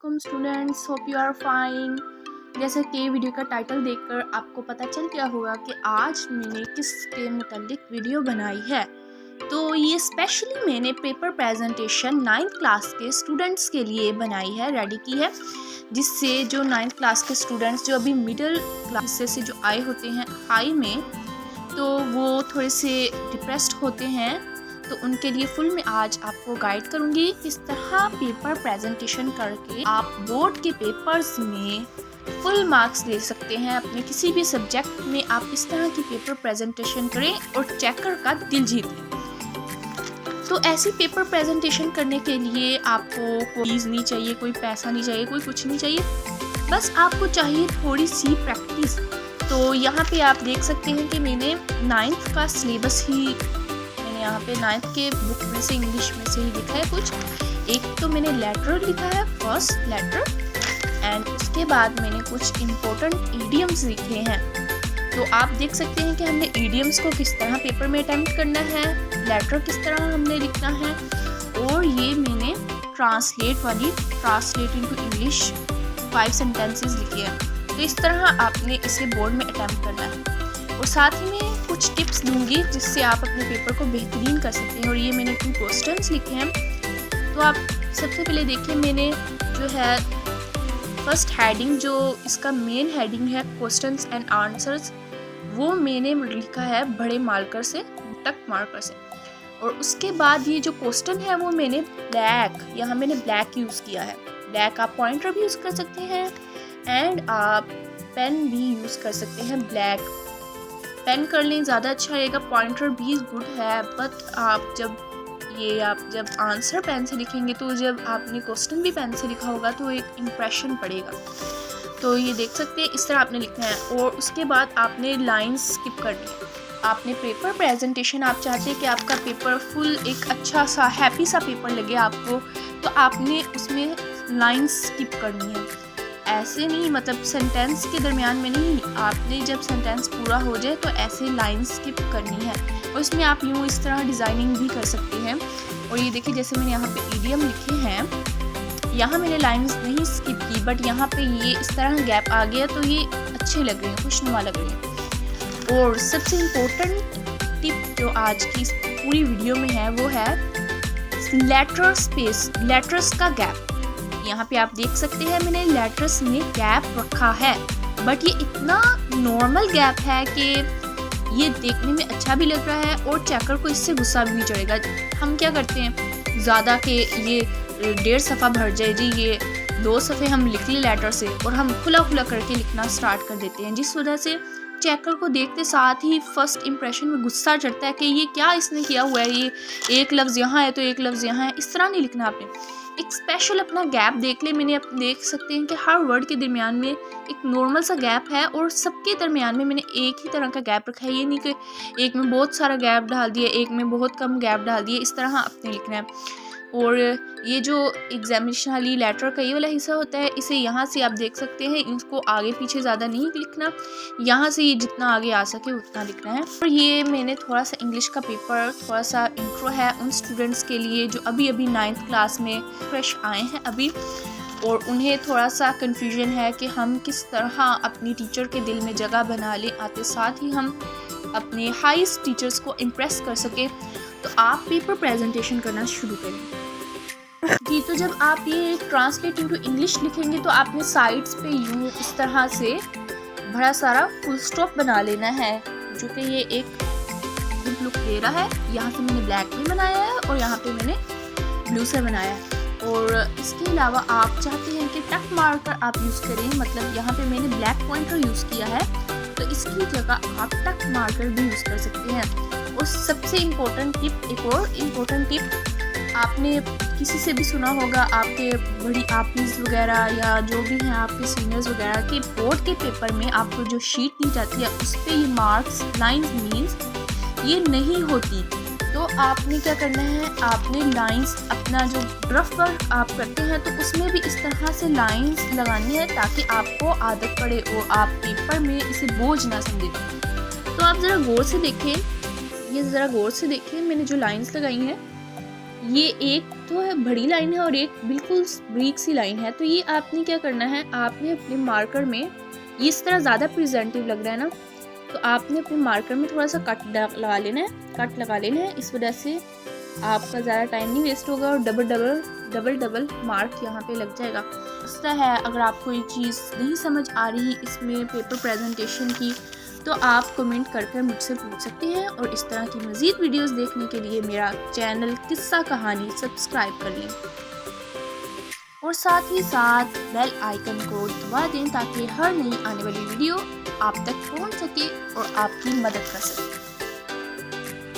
वालेकुम students, hope you are fine. जैसा कि वीडियो का टाइटल देखकर आपको पता चल गया होगा कि आज मैंने किस के मुतालिक वीडियो बनाई है। तो ये स्पेशली मैंने पेपर प्रेजेंटेशन 9th क्लास के स्टूडेंट्स के लिए बनाई है, रेडी की है, जिससे जो 9th क्लास के स्टूडेंट्स जो अभी मिडिल क्लास से जो आए होते हैं हाई में, तो वो थोड़े से डिप्रेस्ड होते हैं, तो उनके लिए फुल में आज आपको गाइड करूंगी किस तरह पेपर प्रेजेंटेशन करके आप बोर्ड के पेपर्स में फुल मार्क्स ले सकते हैं। अपने किसी भी सब्जेक्ट में आप इस तरह की पेपर प्रेजेंटेशन करें और चेकर का दिल जीत लें। तो ऐसी पेपर प्रेजेंटेशन करने के लिए आपको कोई चीज़ नहीं चाहिए, कोई पैसा नहीं चाहिए, कोई कुछ नहीं चाहिए, बस आपको चाहिए थोड़ी सी प्रैक्टिस। तो यहाँ पे आप देख सकते हैं कि मैंने 9th का सिलेबस ही यहाँ पे 9th के बुक में से इंग्लिश में से ही लिखा है कुछ। एक तो मैंने लेटर लिखा है, फर्स्ट लेटर, एंड उसके बाद मैंने कुछ इम्पोर्टेंट ईडियम्स लिखे हैं। तो आप देख सकते हैं कि हमने ईडियम्स को किस तरह पेपर में अटेम्प्ट करना है, लेटर किस तरह हमने लिखना है, और ये मैंने ट्रांसलेट इनटू इंग्लिश 5 सेंटेंसेस लिखे हैं। तो इस तरह आपने इसे बोर्ड में अटेम्प्ट करना है, और साथ ही में कुछ टिप्स दूंगी जिससे आप अपने पेपर को बेहतरीन कर सकते हैं। और ये मैंने 2 क्वेश्चंस लिखे हैं। तो आप सबसे पहले देखिए, मैंने जो है फर्स्ट हेडिंग, जो इसका मेन हेडिंग है क्वेश्चंस एंड आंसर्स, वो मैंने लिखा है बड़े मार्कर से, टक मार्कर से। और उसके बाद ये जो क्वेश्चन है वो मैंने यहाँ मैंने ब्लैक यूज़ किया है। ब्लैक आप पॉइंटर भी यूज़ कर सकते हैं एंड आप पेन भी यूज़ कर सकते हैं। ब्लैक पेन कर लें, ज़्यादा अच्छा रहेगा, पॉइंटर भी गुड है, बट आप जब आंसर पेन से लिखेंगे, तो जब आपने क्वेश्चन भी पेन से लिखा होगा तो एक इम्प्रेशन पड़ेगा। तो ये देख सकते हैं, इस तरह आपने लिखना है। और उसके बाद आपने लाइंस स्किप करनी है। आपने पेपर प्रेजेंटेशन, आप चाहते हैं कि आपका पेपर फुल एक अच्छा सा हैप्पी सा पेपर लगे आपको, तो आपने उसमें लाइंस स्किप करनी है। ऐसे नहीं, मतलब सेंटेंस के दरमियान में नहीं, आपने जब सेंटेंस पूरा हो जाए तो ऐसे लाइन स्किप करनी है। और इसमें आप यूँ इस तरह डिज़ाइनिंग भी कर सकते हैं। और ये देखिए, जैसे मैंने यहाँ पे ईडियम लिखे हैं, यहाँ मैंने लाइंस नहीं स्किप की, बट यहाँ पे ये इस तरह गैप आ गया, तो ये अच्छे लग रहे हैं, खुशनुमा लग रहे हैं। और सबसे इम्पोर्टेंट टिप जो आज की इस पूरी वीडियो में है वो है लेटर स्पेस, लेटर्स का गैप। यहाँ पे आप देख सकते हैं मैंने लेटर्स में गैप रखा है, बट ये इतना नॉर्मल गैप है कि ये देखने में अच्छा भी लग रहा है और चेकर को इससे गुस्सा भी नहीं चढ़ेगा। हम क्या करते हैं ज़्यादा कि ये 1.5 सफ़ा भर जाए जी, ये 2 सफ़े हम लिख लें लेटर से, और हम खुला खुला करके लिखना स्टार्ट कर देते हैं, जिस वजह से चेकर को देखते साथ ही फर्स्ट इंप्रेशन में गुस्सा चढ़ता है कि ये क्या इसने किया हुआ है, ये एक लफ्ज़ यहाँ है तो एक लफ्ज़ यहाँ है। इस तरह नहीं लिखना आपने, एक स्पेशल अपना गैप देख ले। मैंने देख सकते हैं कि हर वर्ड के दरमियान में एक नॉर्मल सा गैप है, और सबके दरमियान में मैंने एक ही तरह का गैप रखा है। ये नहीं कि एक में बहुत सारा गैप डाल दिया, एक में बहुत कम गैप डाल दिया, इस तरह आपने लिखना है। और ये जो एग्जामिनेशन वाली लेटर का ये वाला हिस्सा होता है, इसे यहाँ से आप देख सकते हैं, इसको आगे पीछे ज़्यादा नहीं लिखना, यहाँ से ये जितना आगे आ सके उतना लिखना है। और ये मैंने थोड़ा सा इंग्लिश का पेपर, थोड़ा सा इंट्रो है उन स्टूडेंट्स के लिए जो अभी 9th क्लास में फ्रेश आए हैं अभी, और उन्हें थोड़ा सा कन्फ्यूजन है कि हम किस तरह अपनी टीचर के दिल में जगह बना लें, आते साथ ही हम अपने हाईएस्ट टीचर्स को इम्प्रेस कर सकें। तो आप पेपर प्रेजेंटेशन करना शुरू करें जी। तो जब आप ये ट्रांसलेट इनटू इंग्लिश लिखेंगे, तो आपने साइड्स पे यूँ इस तरह से बड़ा सारा फुल स्टॉप बना लेना है, जो कि ये एक गुड लुक दे रहा है। यहाँ से मैंने ब्लैक में बनाया है और यहाँ पे मैंने ब्लू से बनाया है। और इसके अलावा आप चाहते हैं कि टक मार्कर आप यूज़ करें, मतलब यहाँ पे मैंने ब्लैक पॉइंटर यूज़ किया है, तो इसकी जगह आप टक मार्कर भी यूज़ कर सकते हैं। और सबसे इम्पोर्टेंट टिप, एक और इम्पोर्टेंट टिप, आपने किसी से भी सुना होगा, आपके बड़ी आपिस वगैरह या जो भी हैं आपके सीनियर्स वगैरह के बोर्ड के पेपर में आपको जो शीट दी जाती है उस पर ये मार्क्स, लाइंस, मीन्स ये नहीं होती। तो आपने क्या करना है, आपने लाइंस, अपना जो रफ वर्क आप करते हैं तो उसमें भी इस तरह से लाइंस लगानी है, ताकि आपको आदत पड़े और आप पेपर में इसे बोझ ना समझें। तो आप ज़रा गौर से देखें, ये ज़रा गौर से देखें, मैंने जो लाइंस लगाई हैं ये एक तो है बड़ी लाइन है और एक बिल्कुल ब्रीक सी लाइन है। तो ये आपने क्या करना है, आपने अपने मार्कर में, ये इस तरह ज़्यादा प्रेजेंटिव लग रहा है ना, तो आपने अपने मार्कर में थोड़ा सा कट लगा लेना है, कट लगा लेना है। इस वजह से आपका ज़्यादा टाइम नहीं वेस्ट होगा और डबल मार्क यहाँ पे लग जाएगा। इस तरह है। अगर आपको ये चीज़ नहीं समझ आ रही इसमें पेपर प्रेजेंटेशन की, तो आप कमेंट कर मुझसे पूछ सकते हैं। और इस तरह की मज़ीद वीडियोस देखने के लिए मेरा चैनल किस्सा कहानी सब्सक्राइब कर लें और साथ ही साथ बेल आइकन को दबा दें ताकि हर नई आने वाली वीडियो आप तक पहुंच सके और आपकी मदद कर सके।